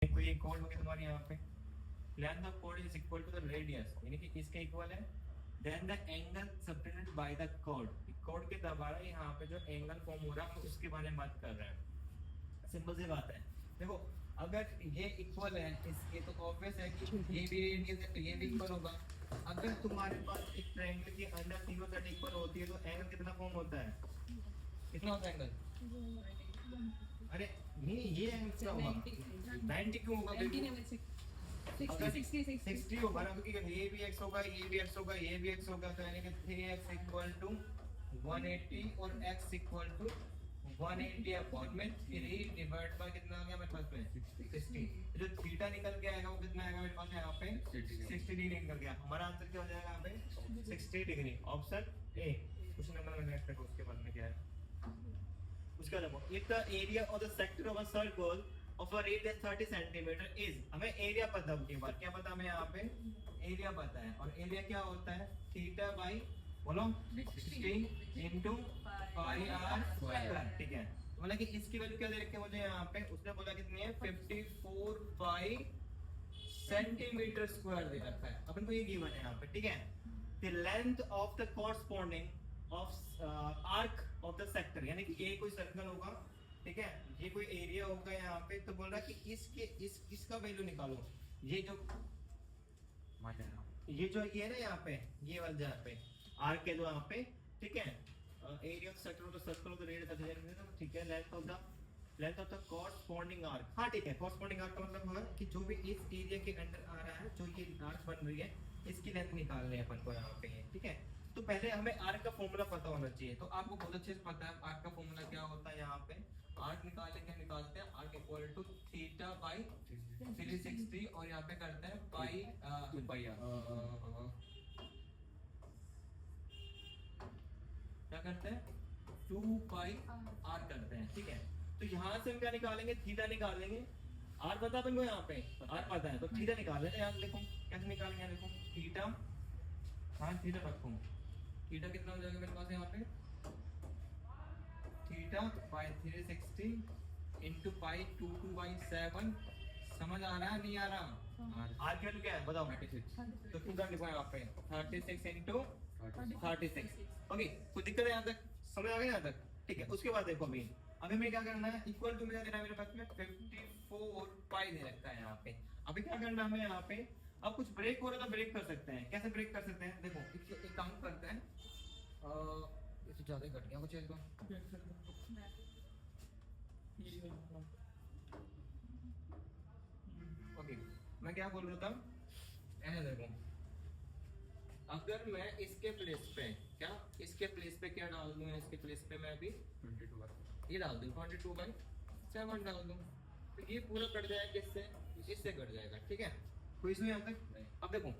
कोई एक कोड होगी तुम्हारे यहाँ पे, length of code is equal to the radius, यानी कि इसके इक्वल है। Then the angle subtended by the code, code के द्वारा यहाँ पे जो एंगल फॉर्म हो रहा है उसके बारे में बात कर रहे हैं। सिंपल सी बात है। देखो अगर ये इक्वल है इसके तो ऑब्वियस है कि ये भी रेडियस है तो ये भी इक्वल होगा। अगर तुम्हारे पास एक ट्रायंगल की अंदर तीनों साइड इक्वल होती है तो एंगल कितना फॉर्म होता है, कितना होता है एंगल? अरे ये एंगल कितना होगा? 90 क्यों होगा? 60 होगा ना, क्योंकि ये भी x होगा, ये भी x होगा, ये भी x होगा, तो यानी कि 3x इक्वल टू 180 और x इक्वल टू 180 अपॉन में 3 डिवाइड बाय कितना आ गया मेरे पास में 60। जो थीटा निकल के आएगा वो कितना आएगा मेरे पास यहाँ पे 60 डिग्री निकल गया। हमारा आंसर क्या हो जाएगा यहाँ पे 60 डिग्री, ऑप्शन ए। कुछ नंबर में नेक्स्ट उसके बाद में क्या है उसका देखो, if the area of the sector of a circle of a radius 30 centimetre is, हमें एरिया पता है, बार क्या पता हमें यहाँ पे एरिया पता है, और एरिया क्या होता है थीटा बाई बोलो 60 इनटू पाई आर स्क्वायर, ठीक है। मतलब कि इसकी वैल्यू क्या दे रखी है मुझे यहाँ पे, उसने बोला कितनी है 54 पाई सेंटीमीटर स्क्वायर दे रखा है, अपन को ये गिवन है यहाँ पे, ठीक है। The length of the corresponding of arc of the sector, यानी कि ये कोई सर्कल होगा, ठीक है, ये कोई एरिया होगा यहाँ पे, तो बोल रहा है कि इसका वैल्यू निकालो। ये जो ये है ना यहाँ पे, ये वाला जहाँ पे आर्क के दो यहाँ पे, ठीक है, area of sector of the circle of the radius, ठीक है, length of the corresponding arc, हाँ ठीक है, कॉरस्पॉन्डिंग आर्क का मतलब होगा कि जो भी इस एरिया के अंदर आ रहा है, जो ये आर्क बन रही है, इसकी लेंथ निकालनी है अपन को यहाँ पे, ठीक है। तो पहले हमें आर्क का फॉर्मूला पता होना चाहिए, तो आपको बहुत अच्छे से पता है आर्क का फॉर्मूला क्या होता है। यहाँ पे आर्क निकालते हैं arc equal to theta by 360, और यहाँ पे करते हैं पाई क्या करते हैं 2 पाई आर करते हैं, ठीक है। तो यहाँ से हम क्या निकालेंगे, थीटा निकालेंगे। आर पता अपन को, यहाँ पे आर पता है तो थीटा निकाल लेते हैं। यहाँ देखो कैसे निकालेंगे, देखो थीटा, हाँ थीटा रखो, थीटा कितना हो जाएगा मेरे पास यहाँ पे, थीटा पाई 360 इंटू पाई 2/7। समझ आ रहा है नहीं आ रहा? आर की वैल्यू क्या है बताओ, 36, तो कितना लिखो यहाँ पे 36 इंटू 36। ओके, कोई दिक्कत है यहाँ तक, समझ आ गया यहाँ तक, ठीक है। उसके बाद देखो अभी हमें क्या करना है, इक्वल टू में क्या देना है मेरे पास में 54 पाई दे रखा है यहाँ पे। अभी क्या करना है हमें यहाँ पे, अब कुछ ब्रेक हो रहा है तो ब्रेक कर सकते हैं। कैसे ब्रेक कर सकते हैं, देखो एक काम करते हैं, इससे ज्यादा ही कट गया कुछ इसको, ओके। मैं क्या बोल रहा था, ऐसे देखो, अगर मैं इसके प्लेस पे इसके प्लेस पे क्या डाल दूं, इसके प्लेस पे मैं अभी 22 ये डाल दूं, 22/7 डाल दूं, तो ये पूरा कट जाएगा, इससे कट जाएगा, ठीक है। कोई इशू यहाँ तक? अब देखो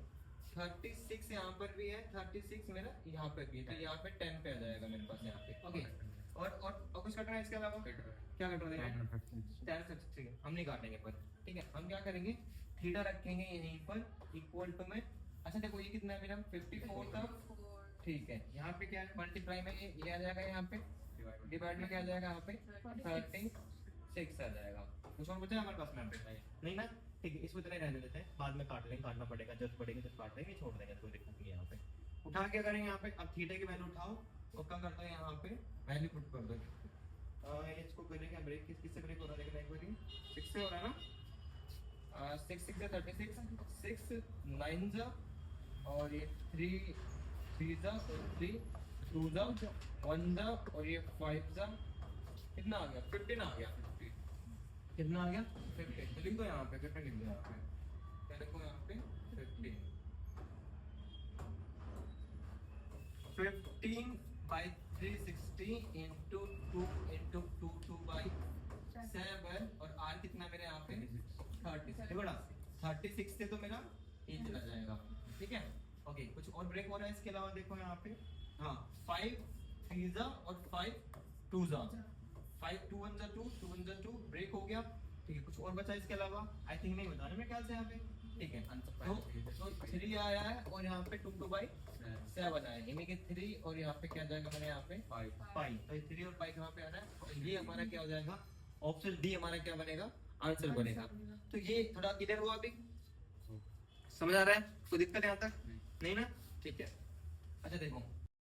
36 यहाँ पर भी है, 36 मेरा यहाँ पे भी है, तो यहाँ पे 10 पे आ जाएगा मेरे पास यहाँ पे, ओके। और कुछ कट रहा है इसके अलावा, क्या कट रहा है? 10, ठीक है, हम नहीं काटेंगे पर, ठीक है। हम क्या करेंगे, थीटा रखेंगे यहीं पर इक्वल टू में, अच्छा देखो ये कितना है मेरा 54 था, ठीक है। यहाँ पे क्या है, मल्टीप्लाई में ये आ जाएगा, यहाँ पे डिवाइड में क्या आ जाएगा, यहाँ पे 36 आ जाएगा। कुछ और बचा हमारे पास में यहाँ पे नहीं ना, ठीक है, इसको इतना ही रहने देते हैं, बाद में काट लेंगे, काटना पड़ेगा जब पड़ेगे तो काट लेंगे, छोड़ देंगे, कोई दिक्कत नहीं है। यहाँ पे उठा क्या करेंगे, यहाँ पे अब थीटा की वैल्यू उठाओ और क्या करते हैं यहाँ पे वैल्यू पुट कर दो। इसको करेंगे ब्रेक, किससे ब्रेक हो रहा है देखना एक बार, 6 से हो रहा है ना, 6 6 से 36, 6 9 जा, और ये 3 जा, 3 2 जा, 1 जा, और ये 5 जा, कितना आ गया 15 आ गया, 50 कितना आ गया 50। तो लिख दो यहाँ पे 50 लिख दो यहाँ पे, क्या लिखो यहाँ पे 15/360 इंटू 2 इंटू 2/7, और आर कितना मेरे यहाँ पे 36, देखो ना 36 से तो मेरा ये चला जाएगा, ठीक है। ओके, कुछ और ब्रेक हो रहा है इसके अलावा, देखो यहाँ पे, हाँ 5 3 जा और 5 2 जा, 5 2 1 जा 2 2 1 जा 2, ब्रेक हो गया, ठीक है। कुछ और बचा इसके अलावा, आई थिंक नहीं बता रहे मेरे ख्याल से यहाँ पे, ठीक है। तो 3 आया है और यहाँ पे 2/7 आया है, यानी कि 3 और यहाँ पे क्या जाएगा मेरे यहाँ पे 5, तो 3 और 5 यहाँ पे आ रहा है, तो ये हमारा क्या हो जाएगा, ऑप्शन डी हमारा क्या बनेगा आंसर बनेगा। तो ये थोड़ा क्लियर हुआ अभी, समझ आ रहा है? कोई दिक्कत है यहाँ तक? नहीं ना, ठीक है। अच्छा देखो